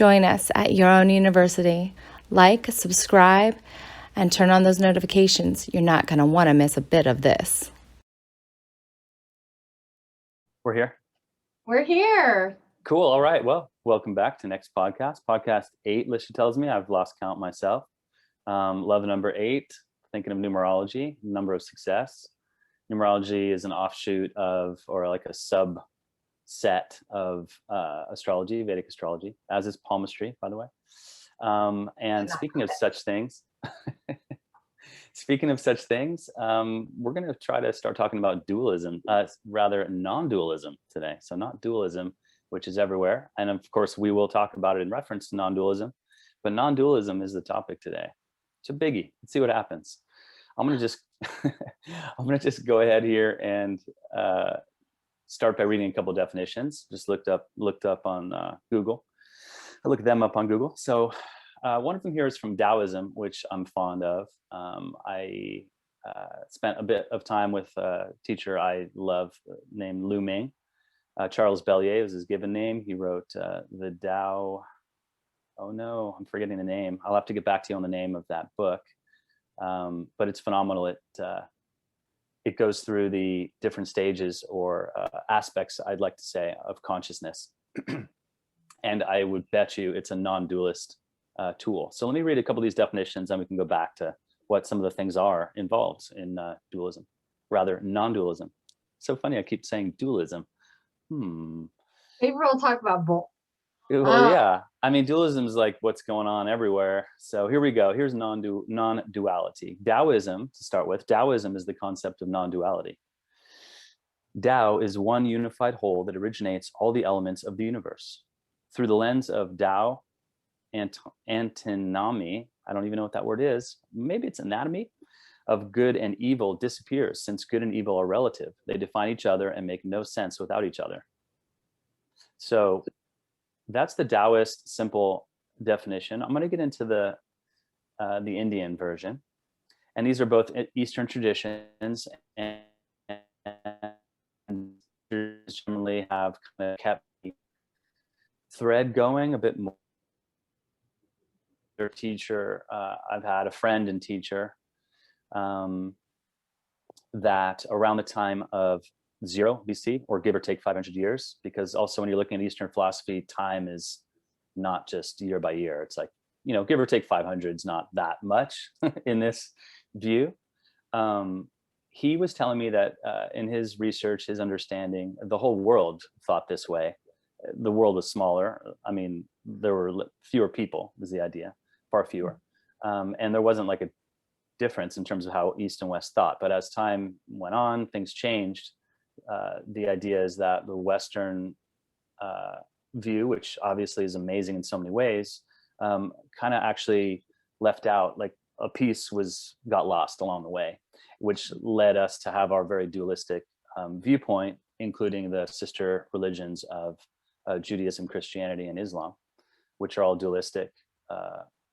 Join us at your own university. Like, subscribe, and turn on those notifications. You're not going to want to miss a bit of this. We're here. We're here. Cool. All right. Well, welcome back to next podcast. Podcast 8, Lisha tells me. I've lost count myself. Love number 8, thinking of numerology, number of success. Numerology is an offshoot of, or like a subset of astrology, Vedic astrology, as is palmistry, by the way. And speaking of such things, we're going to try to start talking about dualism, rather non-dualism today. So not dualism, which is everywhere. And of course, we will talk about it in reference to non-dualism, but non-dualism is the topic today. It's a biggie. Let's see what happens. I'm going to just, I'm going to just go ahead here and start by reading a couple of definitions. Just looked up on Google. I looked them up on Google. So one of them here is from Taoism, which I'm fond of. I spent a bit of time with a teacher I love named Lu Ming. Charles Bellier was his given name. He wrote the Tao. Oh no, I'm forgetting the name. I'll have to get back to you on the name of that book. But it's phenomenal. It goes through the different stages or aspects, I'd like to say, of consciousness. And I would bet you it's a non-dualist tool. So let me read a couple of these definitions, and we can go back to what some of the things are involved in dualism, rather non-dualism. So funny, I keep saying dualism. Maybe we'll talk about both. Well, yeah. I mean, dualism is like what's going on everywhere. So here we go. Here's non-duality. Taoism, to start with, Taoism is the concept of non-duality. Tao is one unified whole that originates all the elements of the universe. Through the lens of Tao antinomy, I don't even know what that word is. Maybe it's anatomy of good and evil disappears, since good and evil are relative. They define each other and make no sense without each other. So that's the Taoist simple definition. I'm going to get into the Indian version, and these are both Eastern traditions, and generally have kind of kept the thread going a bit more. Their teacher, I've had a friend and teacher that around the time of 0 BC, or give or take 500 years, because also when you're looking at Eastern philosophy, time is not just year by year. It's like, you know, give or take 500 is not that much in this view. He was telling me that in his research, his understanding, the whole world thought this way. The world was smaller. I mean, there were fewer people, was the idea, far fewer. And there wasn't like a difference in terms of how East and West thought. But as time went on, things changed. The idea is that the Western view, which obviously is amazing in so many ways, kind of actually left out, like a piece got lost along the way, which led us to have our very dualistic viewpoint, including the sister religions of Judaism, Christianity, and Islam, which are all dualistic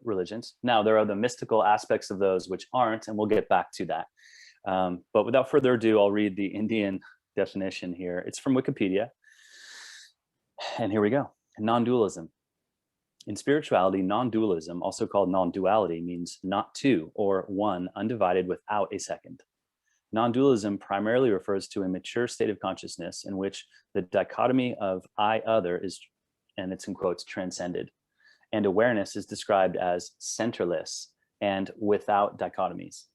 religions. Now, there are the mystical aspects of those which aren't, and we'll get back to that. But without further ado, I'll read the Indian definition here. It's from Wikipedia. And here we go. Non-dualism. In spirituality, non-dualism, also called non-duality, means not two or one undivided without a second. Non-dualism primarily refers to a mature state of consciousness in which the dichotomy of I-other is, and it's in quotes, transcended, and awareness is described as centerless and without dichotomies.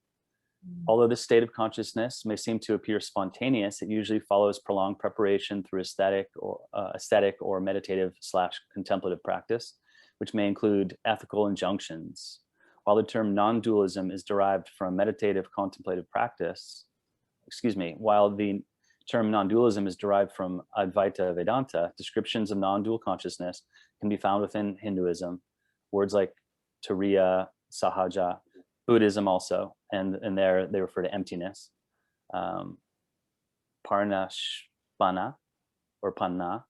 Although this state of consciousness may seem to appear spontaneous, it usually follows prolonged preparation through aesthetic or meditative/contemplative practice, which may include ethical injunctions. While the term non-dualism is derived from meditative contemplative practice, while the term non-dualism is derived from Advaita Vedanta, descriptions of non-dual consciousness can be found within Hinduism. Words like Turiya, Sahaja, Buddhism also, and there they refer to emptiness. Parnashpana or Panna,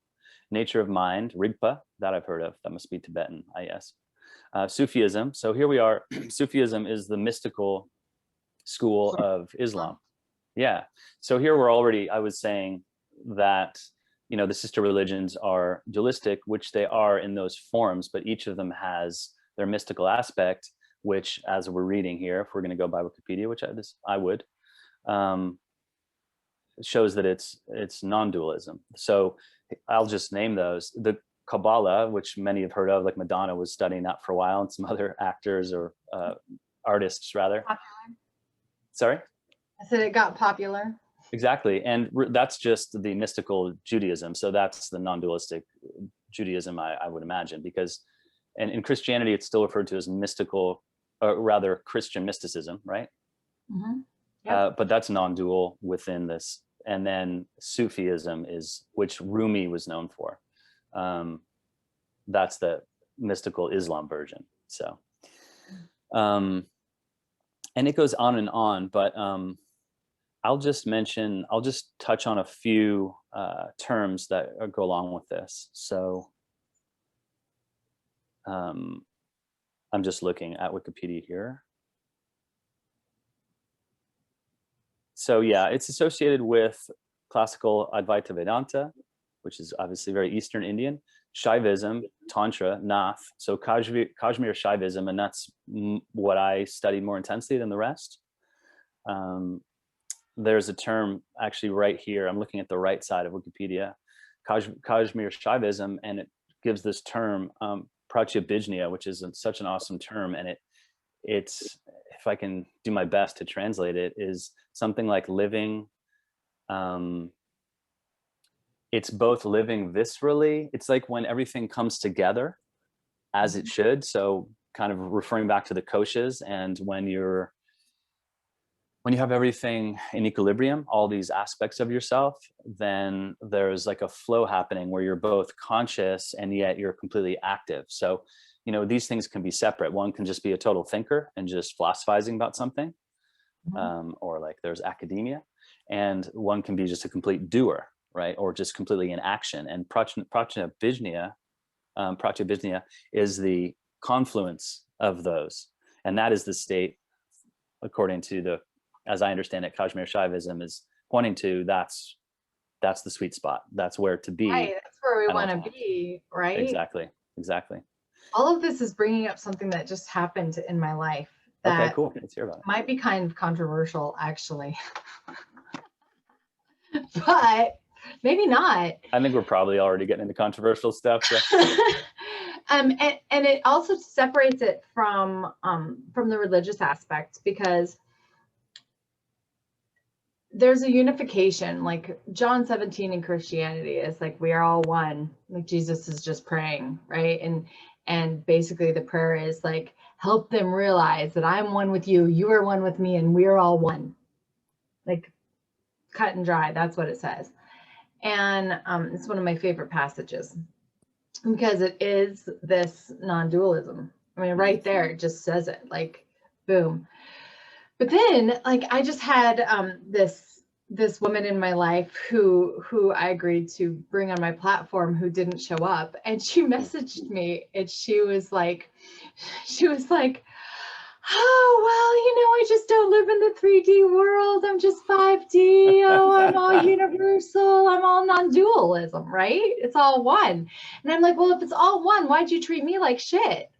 nature of mind, Rigpa, that I've heard of, that must be Tibetan, I guess. Sufism, so here we are. Sufism is the mystical school of Islam. Yeah, so here we're already, I was saying that, you know, the sister religions are dualistic, which they are in those forms, but each of them has their mystical aspect, which, as we're reading here, if we're going to go by Wikipedia, which I would, shows that it's non-dualism. So I'll just name those. The Kabbalah, which many have heard of, like Madonna was studying that for a while, and some other actors or artists rather. Popular. Sorry? I said it got popular. Exactly. And that's just the mystical Judaism. So that's the non-dualistic Judaism, I would imagine, because, and in Christianity, it's still referred to as mystical, or rather Christian mysticism, right? Mm-hmm. Yep. But that's non-dual within this. And then Sufism is, which Rumi was known for. That's the mystical Islam version. So, and it goes on, but I'll just touch on a few terms that go along with this. So I'm just looking at Wikipedia here. So yeah, it's associated with classical Advaita Vedanta, which is obviously very Eastern Indian, Shaivism, Tantra, Nath, so Kashmir Shaivism, and that's what I studied more intensely than the rest. There's a term actually right here, I'm looking at the right side of Wikipedia, Kashmir Shaivism, and it gives this term pratyabhijna, which is such an awesome term, and it's, if I can do my best to translate it, is something like living, it's both living viscerally, it's like when everything comes together as it should, so kind of referring back to the koshas, and when you have everything in equilibrium, all these aspects of yourself, then there's like a flow happening where you're both conscious and yet you're completely active. So, you know, these things can be separate. One can just be a total thinker and just philosophizing about something, or like there's academia, and one can be just a complete doer, right? Or just completely in action. And pratyabhijna is the confluence of those. And that is the state, according to as I understand it, Kashmir Shaivism is pointing to, that's the sweet spot. That's where to be. Right, that's where we want to be, right? Exactly. All of this is bringing up something that just happened in my life that okay, cool. Let's hear about it. Might be kind of controversial, actually. But maybe not. I think we're probably already getting into controversial stuff. So. And it also separates it from the religious aspect, because there's a unification, like John 17 in Christianity is like, we are all one, like Jesus is just praying, right? And basically the prayer is like, help them realize that I'm one with you, you are one with me, and we're all one. Like, cut and dry, that's what it says. And it's one of my favorite passages, because it is this non-dualism. I mean, right there, it just says it, like, boom. But then, like, I just had this woman in my life who I agreed to bring on my platform, who didn't show up, and she messaged me, and she was like, oh, well, you know, I just don't live in the 3D world. I'm just 5D. Oh, I'm all universal. I'm all non-dualism, right? It's all one. And I'm like, well, if it's all one, why'd you treat me like shit?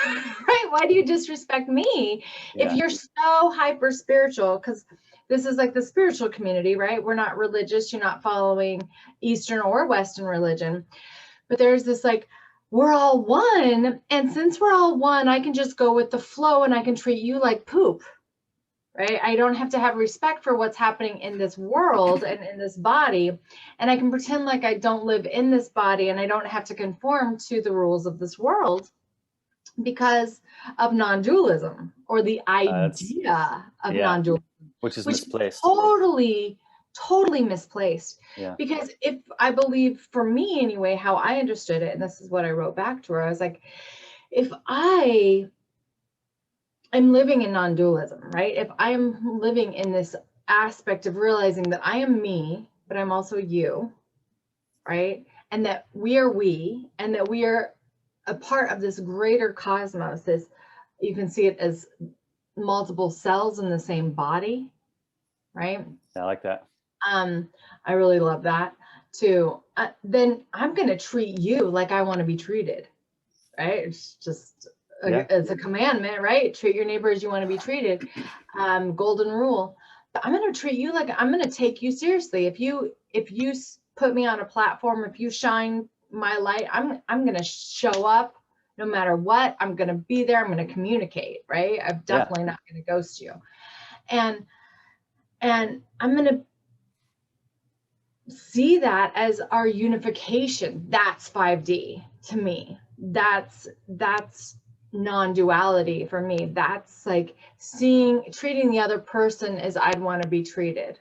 Right? Why do you disrespect me if you're so hyper spiritual? Because this is like the spiritual community, right? We're not religious. You're not following Eastern or Western religion. But there's this like, we're all one. And since we're all one, I can just go with the flow and I can treat you like poop, right? I don't have to have respect for what's happening in this world and in this body. And I can pretend like I don't live in this body, and I don't have to conform to the rules of this world, because of non-dualism, or the idea of non-dualism, which is misplaced. Totally misplaced. Yeah. Because if I believe, for me anyway, how I understood it, and this is what I wrote back to her, I was like, if I am living in non-dualism, right? If I'm living in this aspect of realizing that I am me, but I'm also you, right? And that we are we, and that we are a part of this greater cosmos. This, you can see it as multiple cells in the same body, right? Yeah, I like that. I really love that. to then I'm going to treat you like I want to be treated, right? It's just it's a commandment, right? Treat your neighbor as you want to be treated. Golden rule. But I'm going to treat you like I'm going to take you seriously. If you put me on a platform, if you shine my light, I'm going to show up no matter what. I'm going to be there. I'm going to communicate, right? I'm definitely not going to ghost you. And I'm going to see that as our unification. That's 5D to me. That's non-duality for me. That's like treating the other person as I'd want to be treated.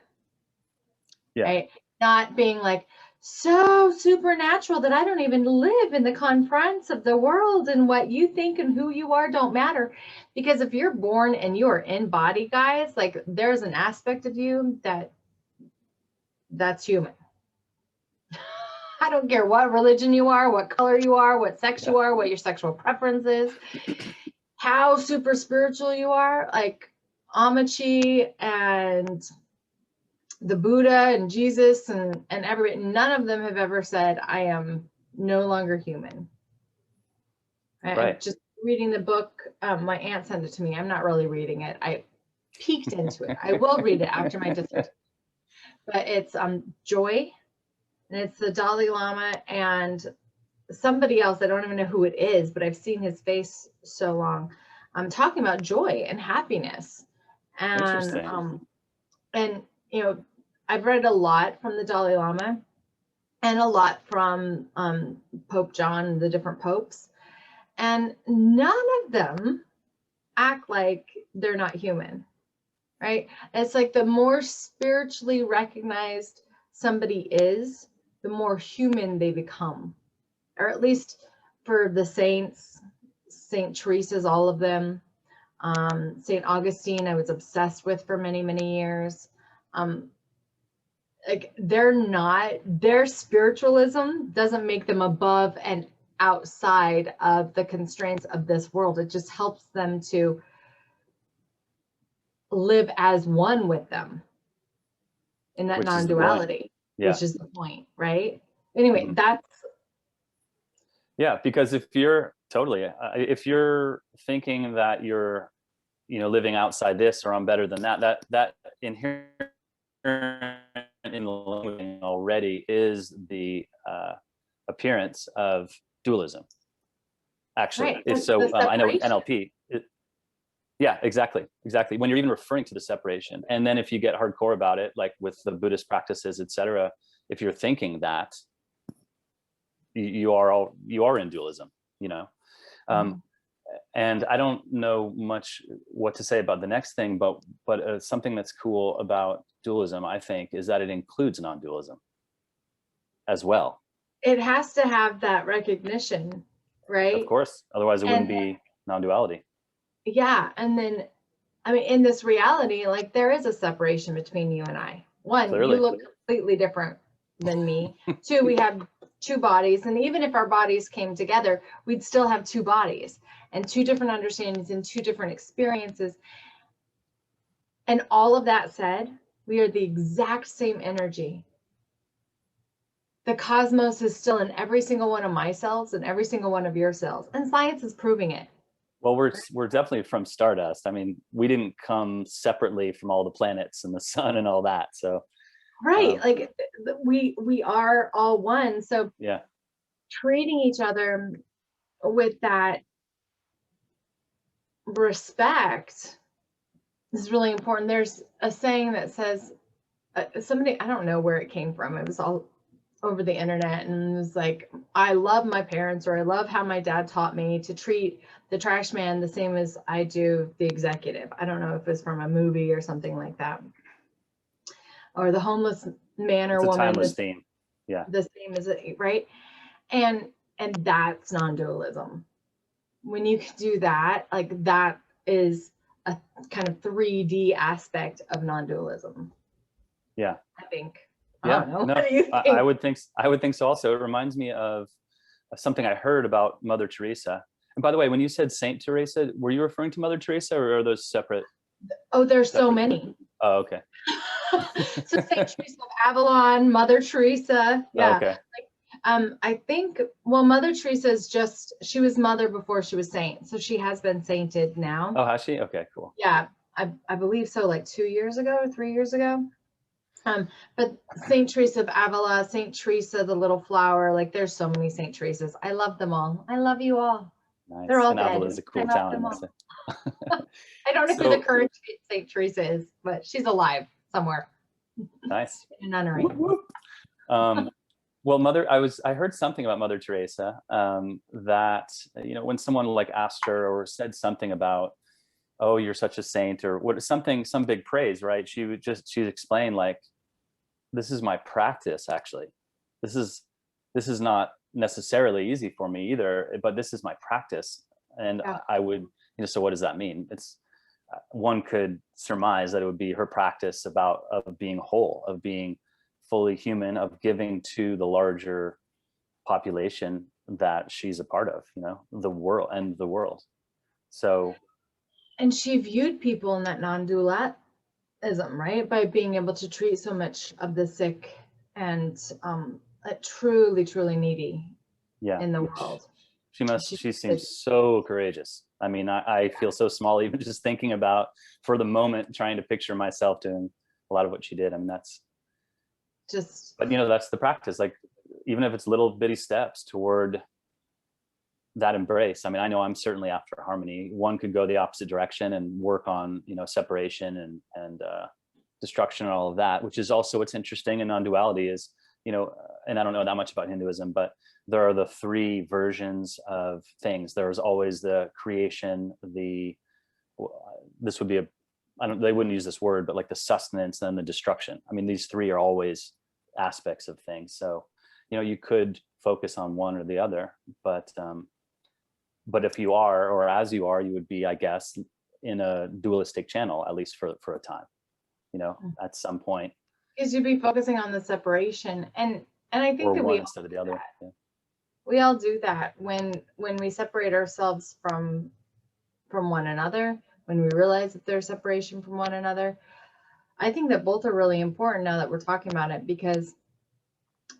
Right? Not being like so supernatural that I don't even live in the confines of the world, and what you think and who you are don't matter. Because if you're born and you're in body, guys, like there's an aspect of you that's human. I don't care what religion you are, what color you are, what sex you are, what your sexual preference is, how super spiritual you are, like Amachi and the Buddha and Jesus and everybody, none of them have ever said, I am no longer human. I'm just reading the book. My aunt sent it to me. I'm not really reading it. I peeked into it. I will read it after my dissertation. But it's Joy, and it's the Dalai Lama and somebody else. I don't even know who it is, but I've seen his face so long. I'm talking about joy and happiness. And you know, I've read a lot from the Dalai Lama and a lot from Pope John, the different popes, and none of them act like they're not human, right? It's like the more spiritually recognized somebody is, the more human they become, or at least for the saints, Saint Teresa's, all of them, Saint Augustine, I was obsessed with for many, many years. Like their spiritualism doesn't make them above and outside of the constraints of this world. It just helps them to live as one with them in that non-duality, which is the point, right? Anyway, that's because if you're thinking that you're living outside this, or I'm better than that inherent in living already is the appearance of dualism, actually. Right. So I know NLP exactly when you're even referring to the separation. And then if you get hardcore about it, like with the Buddhist practices, etc., if you're thinking that you are in dualism, and I don't know much what to say about the next thing, but something that's cool about dualism, I think, is that it includes non-dualism as well. It has to have that recognition, right? Of course, otherwise it wouldn't be non-duality. Yeah, and then, I mean, in this reality, like there is a separation between you and I. One, you look completely different than me. Two, we have two bodies, and even if our bodies came together, we'd still have two bodies and two different understandings and two different experiences. And all of that said, we are the exact same energy. The cosmos is still in every single one of my cells and every single one of your cells, and science is proving it. Well, we're definitely from stardust. I mean, we didn't come separately from all the planets and the sun and all that. So right, like we are all one. So treating each other with that respect is really important. There's a saying that says, somebody, I don't know where it came from, it was all over the internet, and it was like, I love my parents, or I love how my dad taught me to treat the trash man the same as I do the executive. I don't know if it's from a movie or something like that, or the homeless man or woman. Timeless theme. The same as it, right? And that's non-dualism. When you can do that, like that is a kind of 3D aspect of non-dualism. Yeah, I think. Yeah, I don't know. no, What do you think? I would think so. Also, it reminds me of something I heard about Mother Teresa. And by the way, when you said Saint Teresa, were you referring to Mother Teresa, or are those separate? Oh, there's so many. Oh, okay. So Saint Teresa of Avalon, Mother Teresa. Yeah. Okay. I think, well, Mother Teresa is just, she was mother before she was saint. So she has been sainted now. Oh, has she? Okay, cool. Yeah, I believe so, like 2 years ago or 3 years ago. But Saint Teresa of Avila, Saint Teresa, the little flower, like there's so many Saint Teresas. I love them all. I love you all. They're Nice. all And Avila dead. is a I cool love town, I them must all. say. I don't know who the So current Saint Teresa is, but she's alive somewhere nice. in a nunnery. Whoop, whoop. Well, I heard something about Mother Teresa, that, when someone like asked her or said something about, oh, you're such a saint, or some big praise, right? She'd explain, like, this is my practice, actually. This is not necessarily easy for me either, but this is my practice. And Yeah. I would, so what does that mean? It's, one could surmise that it would be her practice of being whole, of being fully human, of giving to the larger population that she's a part of, the world. So, And she viewed people in that non-dualism, right? By being able to treat so much of the sick and truly, truly needy yeah, in the world. she seems so courageous. I mean, I feel so small even just thinking about, for the moment, trying to picture myself doing a lot of what she did. I mean, but that's the practice. Like, even if it's little bitty steps toward that embrace. I mean, I know I'm certainly after harmony. One could go the opposite direction and work on, separation and destruction and all of that, which is also what's interesting in non-duality is, and I don't know that much about Hinduism, but there are the three versions of things. There's always the creation, this would be they wouldn't use this word, but like the sustenance and the destruction. I mean, these three are always aspects of things. So, you could focus on one or the other, but if you are, or as you are, you would be, I guess, in a dualistic channel, at least for a time, at some point. Because you'd be focusing on the separation. And I think or that one instead of the other. Yeah. We all do that when we separate ourselves from one another, when we realize that there's separation from one another. I think that both are really important now that we're talking about it, because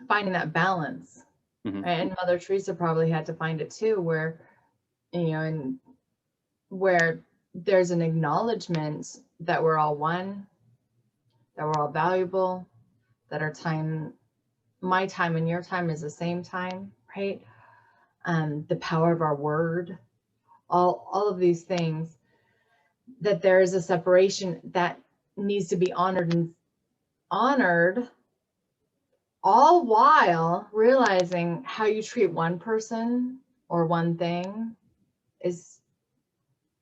finding that balance, Mm-hmm. right? And Mother Teresa probably had to find it too, where, and where there's an acknowledgement that we're all one, that we're all valuable, that our time, my time and your time is the same time, right? The power of our word, all of these things, that there is a separation that needs to be honored, all while realizing how you treat one person or one thing is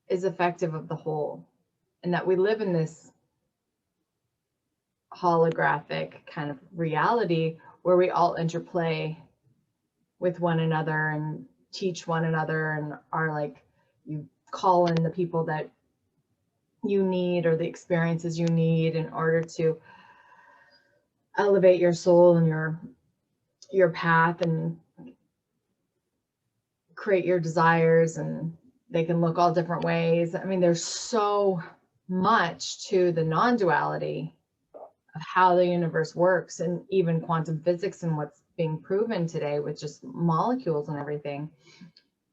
effective of the whole, and that we live in this holographic kind of reality where we all interplay with one another and teach one another, and are like, you call in the people that you need or the experiences you need in order to elevate your soul and your path and create your desires. And they can look all different ways. I mean, there's so much to the non-duality of how the universe works, and even quantum physics and what's being proven today with just molecules and everything.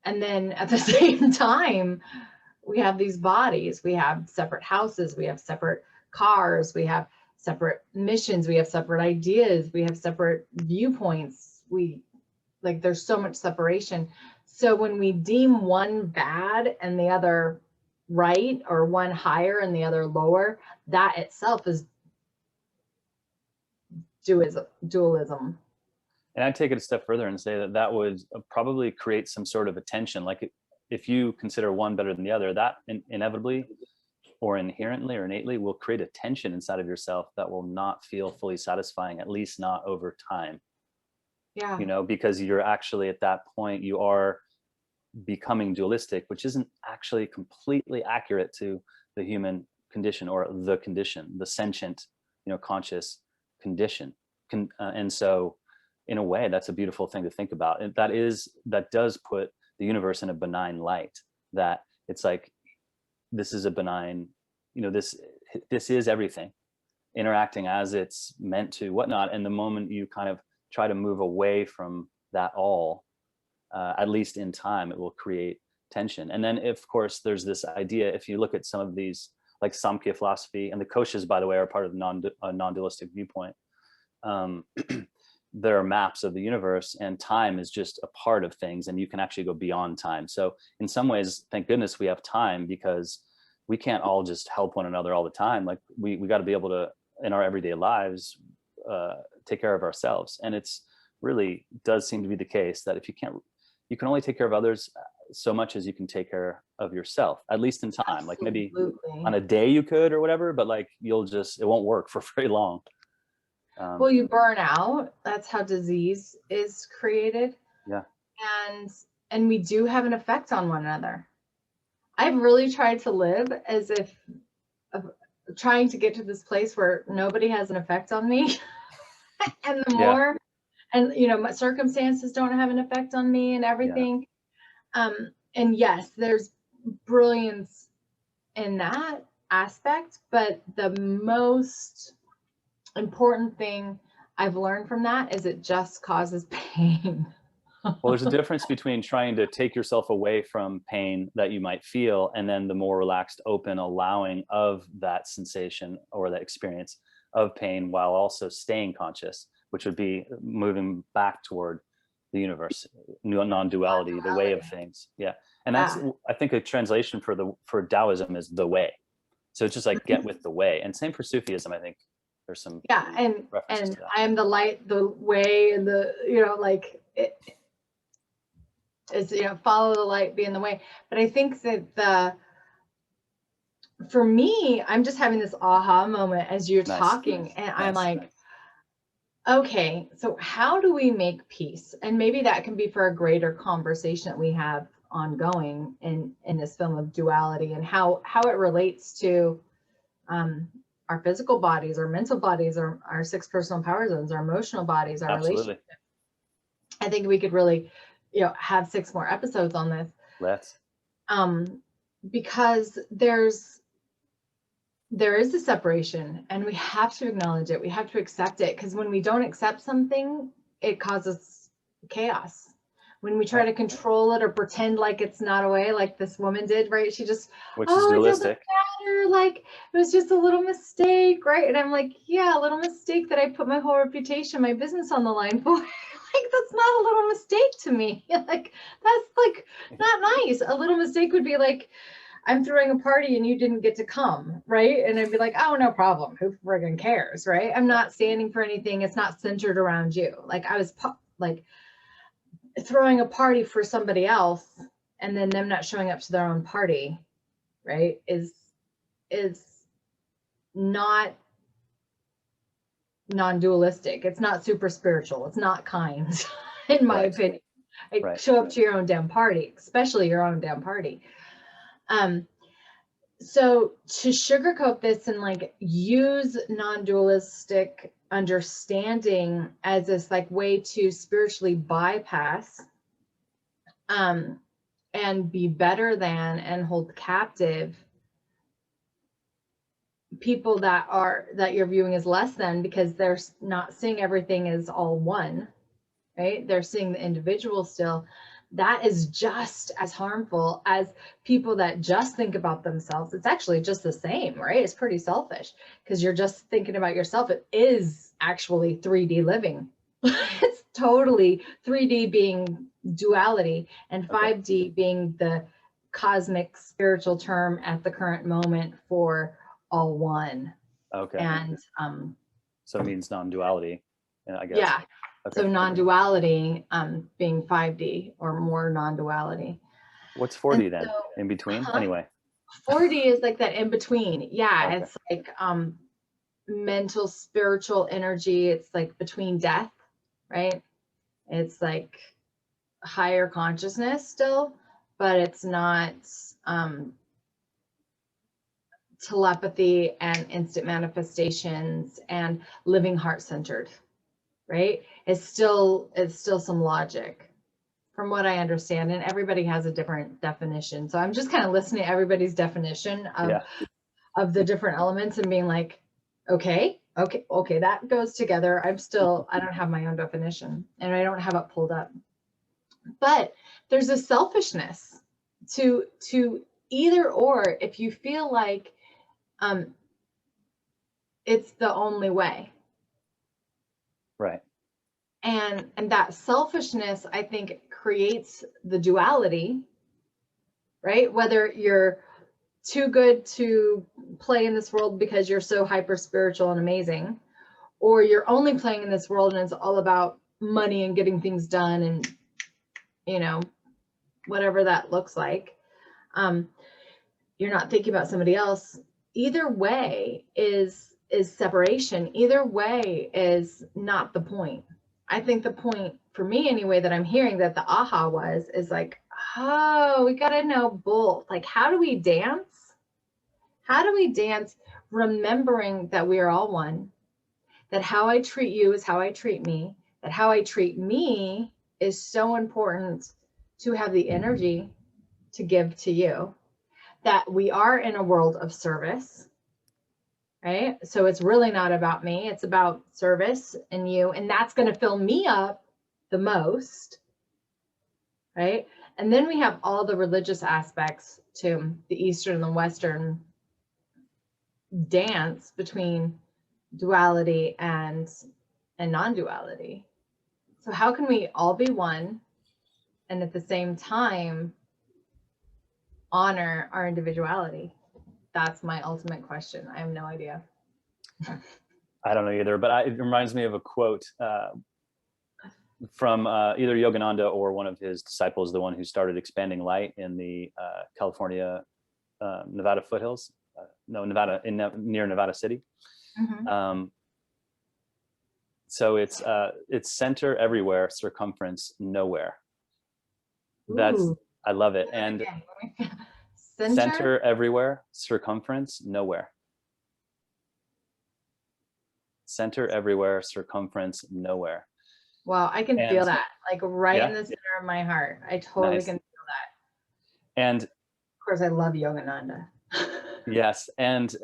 And then at the same time, we have these bodies, we have separate houses, we have separate cars, we have separate missions, we have separate ideas, we have separate viewpoints. There's so much separation. So when we deem one bad and the other right, or one higher and the other lower, that itself is dualism. And I'd take it a step further and say that would probably create some sort of a tension. Like, if you consider one better than the other, that inevitably or inherently or innately will create a tension inside of yourself that will not feel fully satisfying, at least not over time. Yeah. Because you're actually at that point, you are becoming dualistic, which isn't actually completely accurate to the human condition, or the condition, the sentient, conscious condition. And so, in a way, that's a beautiful thing to think about. And that does put the universe in a benign light, that it's like, this is a benign, this is everything. interacting as it's meant to, whatnot. And the moment you kind of try to move away from that all, at least in time, it will create tension. And then, of course, there's this idea, if you look at some of these, like Samkhya philosophy, and the koshas, by the way, are part of the non-dualistic viewpoint. There are maps of the universe, and time is just a part of things, and you can actually go beyond time. So in some ways, thank goodness we have time, because we can't all just help one another all the time. Like we got to be able to, in our everyday lives, take care of ourselves. And it's really does seem to be the case that if you can't, you can only take care of others so much as you can take care of yourself, at least in time. Like maybe on a day you could or whatever, but like it won't work for very long. Well, you burn out. That's how disease is created. Yeah. And we do have an effect on one another. I've really tried to live as if trying to get to this place where nobody has an effect on me. And the more, and my circumstances don't have an effect on me and everything. Yeah. And yes, there's brilliance in that aspect, but the most important thing I've learned from that is it just causes pain. Well, there's a difference between trying to take yourself away from pain that you might feel, and then the more relaxed, open, allowing of that sensation or that experience of pain, while also staying conscious, which would be moving back toward the universe, non-duality, the way of things. Yeah. And that's, I think, a translation for Taoism is the way. So it's just like get with the way. And same for Sufism, I think. There's some and I am the light, the way, and the it's follow the light, be in the way. But I think that for me, I'm just having this aha moment as you're talking, and I'm like, okay, so how do we make peace? And maybe that can be for a greater conversation that we have ongoing in this film of duality, and how it relates to our physical bodies, our mental bodies, our 6 personal power zones, our emotional bodies, our relationships. I think we could really, have 6 more episodes on this. Let's. Because there is a separation, and we have to acknowledge it. We have to accept it, because when we don't accept something, it causes chaos. When we try to control it or pretend like it's not a way, like this woman did, right? She just, which is dualistic. It doesn't matter. Like, it was just a little mistake, right? And I'm like, yeah, a little mistake that I put my whole reputation, my business on the line for. Like, that's not a little mistake to me. Like, that's like not nice. A little mistake would be like, I'm throwing a party and you didn't get to come, right? And I'd be like, oh, no problem. Who friggin' cares, right? I'm not standing for anything. It's not centered around you. Like, I was like throwing a party for somebody else, and then them not showing up to their own party, right, is not non-dualistic. It's not super spiritual. It's not kind, in my opinion. Show up to your own damn party, especially your own damn party. So to sugarcoat this and like use non-dualistic understanding as this like way to spiritually bypass and be better than and hold captive people that you're viewing as less than, because they're not seeing everything as all one, right? They're seeing the individual still. That is just as harmful as people that just think about themselves. It's actually just the same, right? It's pretty selfish, because you're just thinking about yourself. It is actually 3D living. It's totally 3D being duality, and 5D being the cosmic spiritual term at the current moment for all one. Okay. And so it means non-duality, I guess. Yeah. Okay. So non-duality being 5D or more non-duality. What's 4D then? In between? Anyway. 4D is like that in between. Yeah, it's like mental, spiritual energy. It's like between death, right? It's like higher consciousness still, but it's not telepathy and instant manifestations and living heart-centered. Right? It's still some logic from what I understand, and everybody has a different definition. So I'm just kind of listening to everybody's definition of the different elements and being like, okay, Okay, that goes together. I don't have my own definition and I don't have it pulled up. But there's a selfishness to either or. If you feel like um it's the only way. Right. And that selfishness, I think, creates the duality, right? Whether you're too good to play in this world because you're so hyper spiritual and amazing, or you're only playing in this world and it's all about money and getting things done and, you know, whatever that looks like. You're not thinking about somebody else. Either way is separation. Either way is not the point. I think the point for me anyway that I'm hearing that the aha was is like, oh, we got to know both. Like, how do we dance? How do we dance remembering that we are all one, that how I treat you is how I treat me, that how I treat me is so important to have the energy to give to you, that we are in a world of service, right? So it's really not about me, it's about service and you, and that's going to fill me up the most, right? And then we have all the religious aspects to the Eastern and the Western dance between duality and non-duality. So how can we all be one and at the same time honor our individuality? That's my ultimate question. I have no idea. I don't know either, but it reminds me of a quote from either Yogananda or one of his disciples, the one who started expanding light in the California, Nevada foothills. Nevada, near Nevada City. Mm-hmm. So it's center everywhere, circumference nowhere. I love it. And center everywhere, circumference nowhere. Center everywhere, circumference nowhere. Wow, I can feel that, like right in the center of my heart. I totally can feel that. And of course, I love Yogananda. Yes, and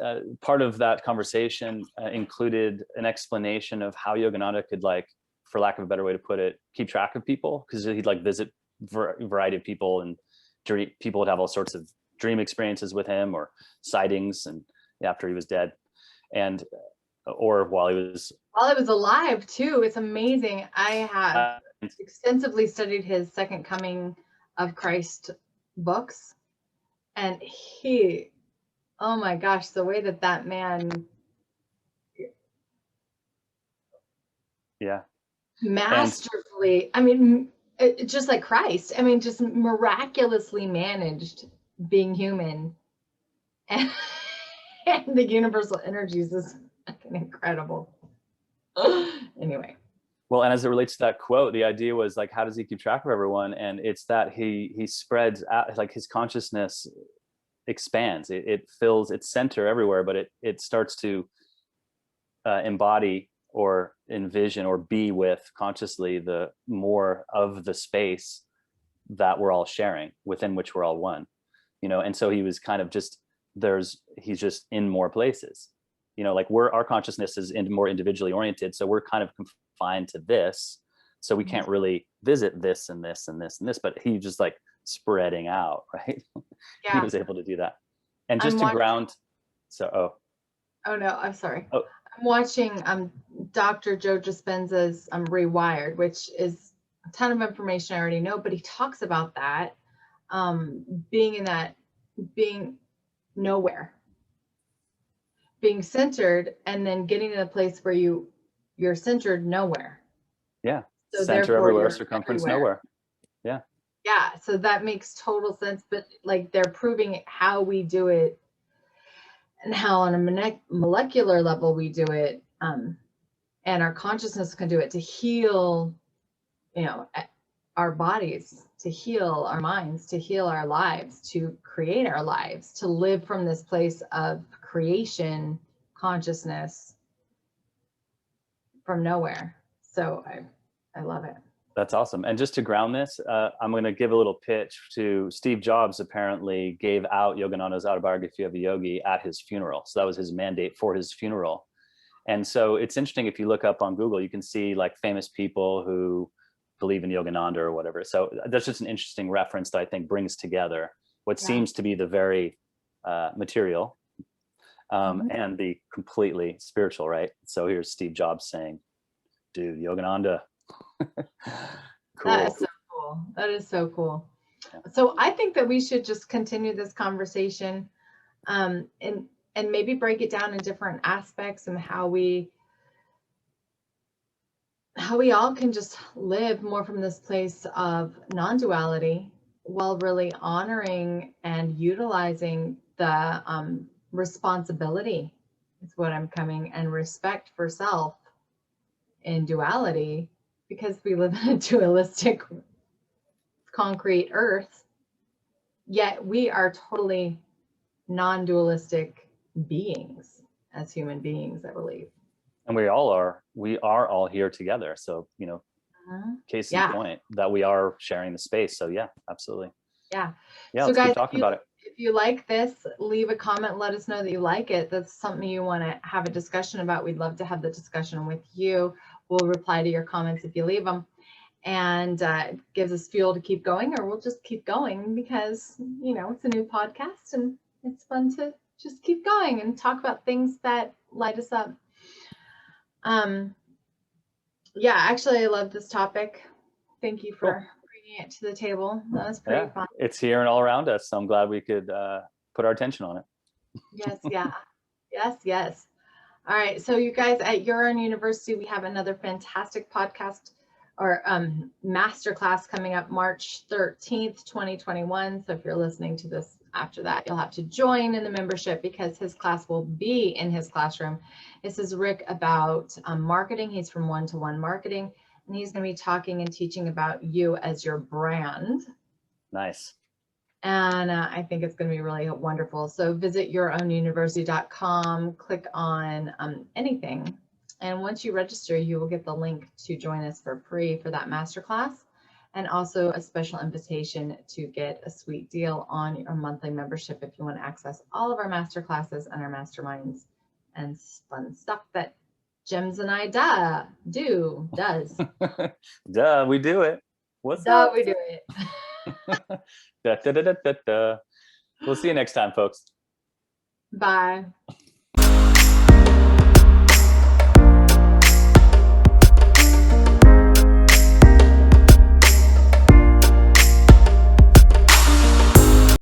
part of that conversation included an explanation of how Yogananda could, like, for lack of a better way to put it, keep track of people, because he'd like visit a variety of people, and people would have all sorts of dream experiences with him or sightings, and after he was dead, and or while he was alive too. It's amazing. I have extensively studied his Second Coming of Christ books, and oh my gosh, the way that man masterfully, I mean, just like Christ, I mean, just miraculously managed being human, and the universal energies is fucking incredible. Anyway. Well, and as it relates to that quote, the idea was like, how does he keep track of everyone? And it's that he spreads out, like his consciousness expands. It fills its center everywhere, but it starts to embody or envision or be with consciously the more of the space that we're all sharing, within which we're all one, and so he was kind of just he's just in more places, like our consciousness is more individually oriented, so we're kind of confined to this, so we can't really visit this and this and this and this, but he just like spreading out, right? Yeah. He was able to do that. And just to ground, so oh no, I'm sorry. I'm watching Dr. Joe Dispenza's Rewired, which is a ton of information I already know, but he talks about that, being nowhere, being centered, and then getting to a place where you're centered nowhere. Yeah. So center everywhere, circumference nowhere. Yeah. Yeah. So that makes total sense. But like they're proving how we do it and how on a molecular level we do it. And our consciousness can do it to heal, our bodies, to heal our minds, to heal our lives, to create our lives, to live from this place of creation consciousness from nowhere. So I love it. That's awesome. And just to ground this, I'm going to give a little pitch to Steve Jobs. Apparently gave out Yogananda's Autobiography of a Yogi at his funeral. So that was his mandate for his funeral. And so it's interesting, if you look up on Google, you can see like famous people who believe in Yogananda or whatever. So that's just an interesting reference that I think brings together what seems to be the very material and the completely spiritual, right? So here's Steve Jobs saying, dude, Yogananda. Cool. That is so cool. That is so cool. Yeah. So I think that we should just continue this conversation and maybe break it down in different aspects and how we all can just live more from this place of non-duality while really honoring and utilizing the responsibility is what I'm coming, and respect for self in duality, because we live in a dualistic concrete earth, yet we are totally non-dualistic beings as human beings, I believe. And we are all here together. So, you know, case in point that we are sharing the space. So yeah, absolutely. Yeah. Yeah. So Let's guys, keep talking about it. If you like this, leave a comment, let us know that you like it. That's something you want to have a discussion about. We'd love to have the discussion with you. We'll reply to your comments if you leave them. And it gives us fuel to keep going, or we'll just keep going because, you know, it's a new podcast and it's fun to just keep going and talk about things that light us up. Yeah, actually, I love this topic. Thank you for bringing it to the table. That was pretty fun. It's here and all around us. So I'm glad we could put our attention on it. Yes, yeah. Yes. All right. So you guys, at Your Own University, we have another fantastic podcast or masterclass coming up March 13th, 2021. So if you're listening to this after that, you'll have to join in the membership because his class will be in his classroom. This is Rick about marketing. He's from One-to-One Marketing, and he's going to be talking and teaching about you as your brand. Nice. And I think it's going to be really wonderful. So visit yourownuniversity.com, click on anything. And once you register, you will get the link to join us for free for that masterclass, and also a special invitation to get a sweet deal on your monthly membership if you want to access all of our masterclasses and our masterminds and fun stuff that Gems and I does. Duh, we do it. What's up? We do it. We'll see you next time, folks. Bye.